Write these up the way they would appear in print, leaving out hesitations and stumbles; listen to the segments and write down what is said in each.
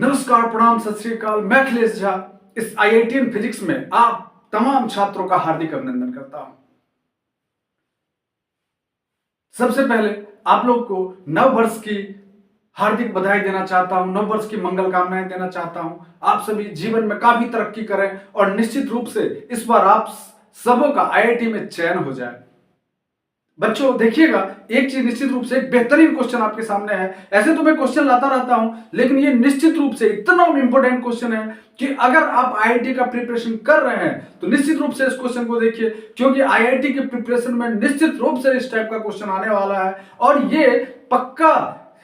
नमस्कार, प्रणाम, सत श्री अकाल। मैं अखिलेश झा इस IITian फिजिक्स में आप तमाम छात्रों का हार्दिक अभिनंदन करता हूं। सबसे पहले आप लोग को नव वर्ष की हार्दिक बधाई देना चाहता हूं, नव वर्ष की मंगल कामनाएं देना चाहता हूं। आप सभी जीवन में काफी तरक्की करें और निश्चित रूप से इस बार आप सबों का IIT में चयन हो जाए। बच्चों देखिएगा, एक चीज निश्चित रूप से एक बेहतरीन क्वेश्चन आपके सामने है। ऐसे तो मैं क्वेश्चन लाता रहता हूं, लेकिन ये निश्चित रूप से इतना इंपॉर्टेंट क्वेश्चन है कि अगर आप IIT का प्रिपरेशन कर रहे हैं तो निश्चित रूप से इस क्वेश्चन को देखिए, क्योंकि IIT के प्रिपरेशन में निश्चित रूप से इस टाइप का क्वेश्चन आने वाला है। और ये पक्का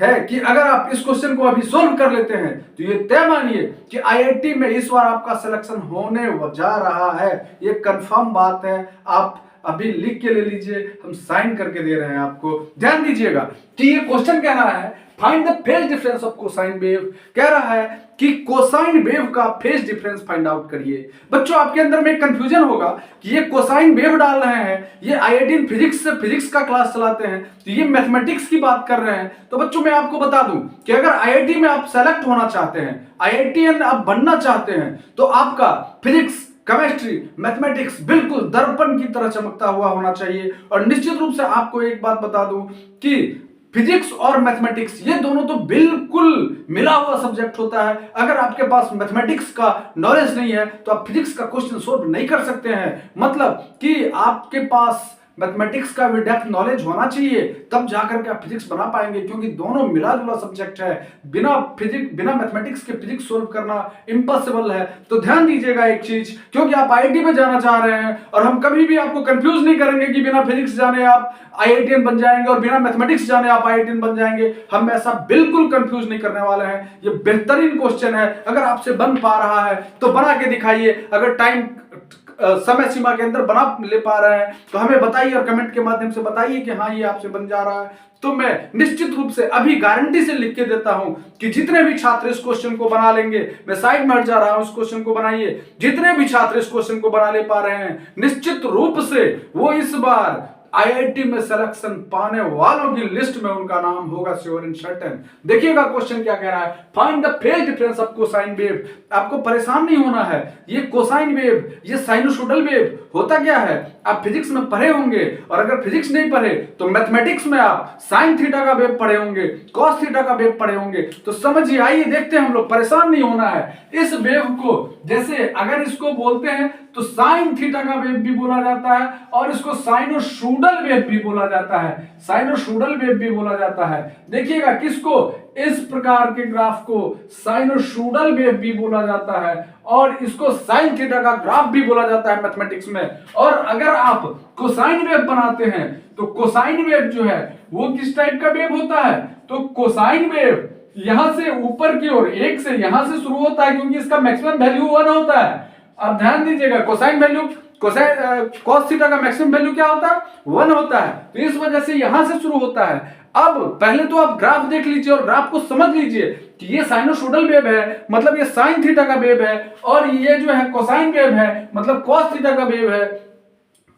है कि अगर आप इस क्वेश्चन को अभी सोल्व कर लेते हैं तो ये तय मानिए कि IIT में इस बार आपका सिलेक्शन होने जा रहा है। ये कंफर्म बात है। आप अभी लिख के ले लीजिए, हम साइन करके दे रहे हैं आपको। ध्यान दीजिएगा कि ये क्वेश्चन कह रहा है find the phase difference of cosine wave. कह रहा है कि कोसाइन वेव का फेज डिफरेंस फाइंड आउट करिए। बच्चों आपके अंदर में कंफ्यूजन होगा कि ये कोसाइन वेव डाल रहे हैं, ये IITian फिजिक्स से फिजिक्स का क्लास चलाते हैं, तो ये मैथमेटिक्स की बात कर रहे हैं। तो बच्चों मैं आपको बता दूं कि अगर IIT में आप सेलेक्ट होना चाहते हैं, IITian आप बनना चाहते हैं, तो आपका फिजिक्स, केमिस्ट्री, मैथमेटिक्स बिल्कुल दर्पण की तरह चमकता हुआ होना चाहिए। और निश्चित रूप से आपको एक बात बता दूं कि फिजिक्स और मैथमेटिक्स ये दोनों तो बिल्कुल मिला हुआ सब्जेक्ट होता है। अगर आपके पास मैथमेटिक्स का नॉलेज नहीं है तो आप फिजिक्स का क्वेश्चन सोल्व नहीं कर सकते हैं। मतलब कि आपके पास मैथमेटिक्स का भी डेप्थ नॉलेज होना चाहिए, तब जाकर के आप फिजिक्स बना पाएंगे, क्योंकि दोनों मिला जुला सब्जेक्ट है। बिना मैथमेटिक्स के फिजिक्स सोल्व करना इम्पॉसिबल है। तो ध्यान दीजिएगा एक चीज, क्योंकि आप IIT में जाना चाह रहे हैं और हम कभी भी आपको कंफ्यूज नहीं करेंगे कि बिना फिजिक्स जाने आप IITian बन जाएंगे और बिना मैथमेटिक्स जाने आप IITian बन जाएंगे। हम ऐसा बिल्कुल कंफ्यूज नहीं करने वाले हैं। ये बेहतरीन क्वेश्चन है, अगर आपसे बन पा रहा है तो बना के दिखाइए। अगर टाइम समय सीमा के अंदर बना ले पा रहे हैं तो हमें बताइए और कमेंट के माध्यम से बताइए कि हाँ ये आपसे बन जा रहा है। तो मैं निश्चित रूप से अभी गारंटी से लिख के देता हूं कि जितने भी छात्र इस क्वेश्चन को बना लेंगे, मैं साइड में हट जा रहा हूं, इस क्वेश्चन को बनाइए। जितने भी छात्र इस क्वेश्चन को बना ले पा रहे हैं, निश्चित रूप से वो इस बार IIT में सिलेक्शन पाने वालों की लिस्ट में उनका नाम होगा श्योर एंड सर्टेन। देखिएगा क्वेश्चन क्या कह रहा है, find the phase difference of cosine wave. आपको परेशान नहीं होना है। ये कोसाइन वेव, ये साइनोसोडल वेव होता क्या है आप फिजिक्स में पढ़े होंगे, और अगर फिजिक्स नहीं पढ़े तो मैथमेटिक्स में आप साइन थीटा का वेव पढ़े होंगे, कॉस थीटा का वेव पढ़े होंगे। तो समझिए, आइए देखते हैं हम लोग। परेशान नहीं होना है। इस वेव को जैसे अगर इसको बोलते हैं तो साइन थीटा का वेव भी बोला जाता है और इसको साइनोसोडल वेव भी बोला जाता है। साइनोसोडल वेव भी बोला जाता है। देखिएगा किसको, इस प्रकार के ग्राफ को साइनोसोडल वेव भी बोला जाता है और इसको साइन थीटा का ग्राफ भी बोला जाता है मैथमेटिक्स में। और अगर आप कोसाइन वेव बनाते हैं तो कोसाइन वेव जो है वो किस टाइप का वेव होता है, तो कोसाइन वेव यहां से ऊपर की ओर एक से यहां से शुरू होता है, क्योंकि इसका मैक्सिमम वैल्यू 1 होता है। अब ध्यान दीजिएगा, कोसाइन वैल्यू कॉस थीटा का मैक्सिमम वैल्यू क्या होता है, 1 होता है। तो इस वजह से यहां से शुरू होता है। अब पहले तो आप ग्राफ देख लीजिए और ग्राफ को समझ लीजिए कि ये साइनोसोडल वेव है, मतलब ये साइन थीटा का वेव है, और ये जो है कोसाइन वेव है, मतलब कॉस थीटा का वेव है।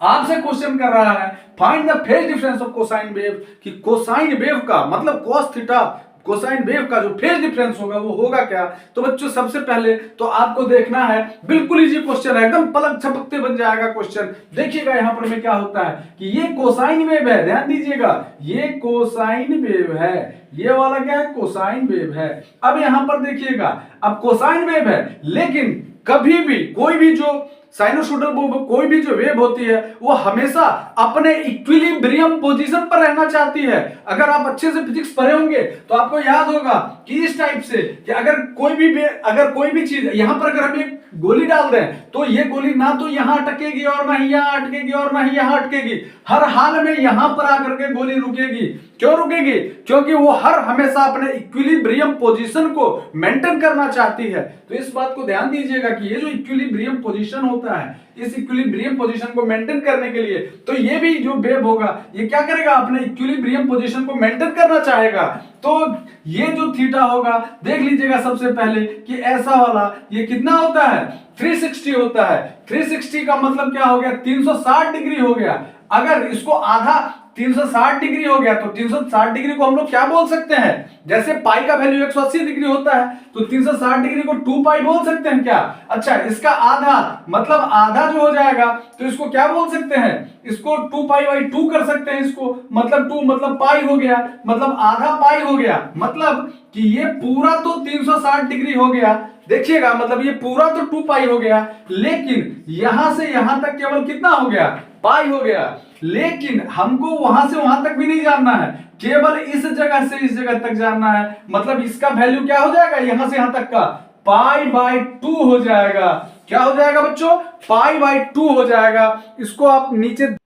आपसे क्वेश्चन कर रहा है find the phase difference of cosine wave, कि कोसाइन वेव का मतलब कॉस थीटा कोसाइन वेव का जो फेज डिफरेंस होगा वो होगा क्या। तो बच्चों सबसे पहले तो आपको देखना है, बिल्कुल इजी क्वेश्चन है, एकदम पलक झपकते बन जाएगा क्वेश्चन। देखिएगा यहां पर में क्या होता है कि ये कोसाइन वेव है। ध्यान दीजिएगा, ये कोसाइन वेव है, ये वाला क्या है, कोसाइन वेव है। अब यहां पर देखिएगा, अब कोसाइन वेव है, लेकिन कभी भी कोई भी जो साइनोसोडल कोई भी जो वेव होती है वो हमेशा अपने इक्विलिब्रियम पोजीशन पर रहना चाहती है। अगर आप अच्छे से फिजिक्स पढ़े होंगे तो आपको याद होगा कि इस टाइप से कि अगर कोई भी चीज यहां पर अगर हम एक गोली डाल दें तो ये गोली ना तो यहां अटकेगी और ना ही यहां अटकेगी और ना ही यहां अटकेगी, हर हाल में यहां पर आकर के गोली रुकेगी। क्यों रुकेगी, क्योंकि वो हर हमेशा अपने इक्विलिब्रियम पोजीशन को मेंटेन करना चाहती है। तो इस बात को ध्यान दीजिएगा कि ये जो इक्विलिब्रियम पोजीशन होता है, इस इक्विलिब्रियम पोजीशन को मेंटेन करने के लिए तो ये भी जो वेव होगा ये क्या करेगा, अपने इक्विलिब्रियम पोजीशन को मेंटेन करना चाहेगा। तो ये जो थीटा होगा देख लीजिएगा सबसे पहले कि ऐसा वाला ये कितना होता है, 360 होता है। 360 का मतलब क्या हो गया, 360 डिग्री हो गया। अगर इसको आधा 360 डिग्री हो गया। तो 360 डिग्री को हम लोग क्या बोल सकते हैं? जैसे पाई का वैल्यू 180 डिग्री होता है तो 360 डिग्री को 2 पाई बोल सकते हैं क्या? अच्छा, इसका आधा मतलब आधा जो हो जाएगा तो इसको क्या बोल सकते हैं? इसको 2 पाई बाई 2 कर सकते हैं। इसको मतलब 2 मतलब पाई हो गया, मतलब आधा पाई हो गया। मतलब कि ये पूरा तो 360 डिग्री हो गया, देखिएगा, मतलब ये पूरा तो 2 पाई हो गया, लेकिन यहां से यहां तक केवल कितना हो गया? पाई हो गया। लेकिन हमको वहां से वहां तक भी नहीं जानना है, केवल इस जगह से इस जगह तक जानना है। मतलब इसका वैल्यू क्या हो जाएगा? यहां से यहां तक का पाई बाई 2 हो जाएगा। क्या हो जाएगा बच्चों? पाई बाई 2 हो जाएगा। इसको आप नीचे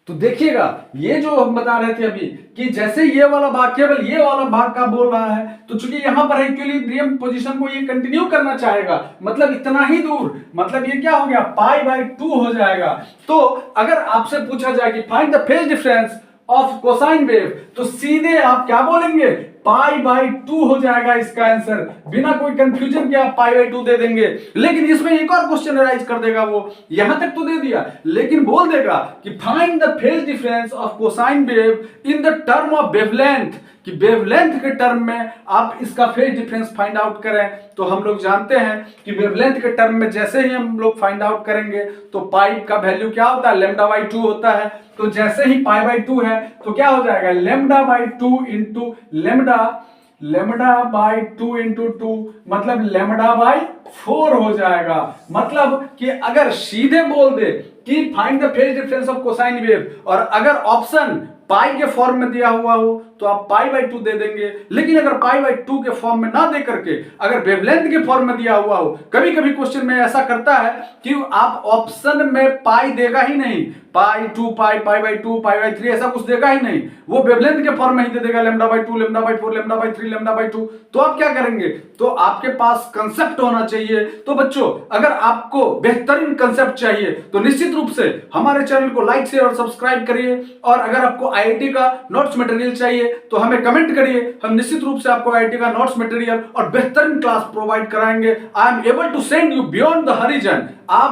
तो देखिएगा, ये जो हम बता रहे थे अभी कि जैसे ये वाला भाग केवल ये वाला भाग का बोल रहा है, तो चूंकि यहां पर इक्विलिब्रियम पोजीशन को ये कंटिन्यू करना चाहेगा, मतलब इतना ही दूर, मतलब ये क्या हो गया? पाई बाई 2 हो जाएगा। तो अगर आपसे पूछा जाए कि find the phase difference of cosine wave, तो सीधे आप क्या बोलेंगे? पाई बाई 2 हो जाएगा इसका आंसर। बिना कोई कंफ्यूजन के आप पाई बाई 2 दे देंगे। लेकिन इसमें एक और क्वेश्चन राइज कर देगा, वो यहां तक तो दे दिया, लेकिन बोल देगा कि find the phase difference of cosine wave in the term of wavelength, कि वेवलेंथ के टर्म में आप इसका फेज डिफरेंस फाइंड आउट करें। तो हम लोग जानते हैं कि वेवलेंथ के टर्म में जैसे ही हम लोग फाइंड आउट करेंगे तो पाई का वैल्यू क्या होता है? लैम्डा बाई 2 होता है। तो जैसे ही पाई बाई 2 है तो क्या हो जाएगा? Lambda by 2 into lambda by 2 into 2 मतलब लैम्डा बाई 4 हो जाएगा। मतलब कि अगर सीधे बोल दे कि find the phase difference of cosine wave, और अगर ऑप्शन पाई के फॉर्म में दिया हुआ हो तो आप पाई बाई 2 दे देंगे। लेकिन अगर पाई बाई 2 के फॉर्म में ना दे करके अगर वेवलेंथ के फॉर्म में दिया हुआ हो, कभी कभी क्वेश्चन में ऐसा करता है कि आप ऑप्शन में पाई देगा ही नहीं, पाई 2 पाई, पाई बाई 2, पाई बाई 3 ऐसा कुछ देगा ही नहीं, वो वेवलेंथ के फॉर्म में ही दे देगा, lambda by 2, lambda by 4, lambda by 3, lambda by 2। तो आप क्या करेंगे? तो आपके पास कंसेप्ट होना चाहिए। तो बच्चों, अगर आपको बेहतरीन कंसेप्ट चाहिए तो निश्चित रूप से हमारे चैनल को लाइक शेयर और सब्सक्राइब करिए। और अगर आपको आईआईटी का नोट्स मटेरियल चाहिए तो हमें कमेंट करिए, हम निश्चित रूप से आपको आईआईटी का नोट्स मटेरियल और बेहतरीन क्लास प्रोवाइड कराएंगे। I am able to send you beyond the horizon.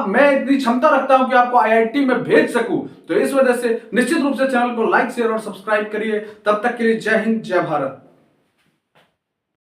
मैं इतनी क्षमता रखता हूं कि आपको आईआईटी में भेज सकूं। तो इस वजह से निश्चित रूप से चैनल को लाइक शेयर और सब्सक्राइब करिए। तब तक के लिए जय हिंद, जय भारत।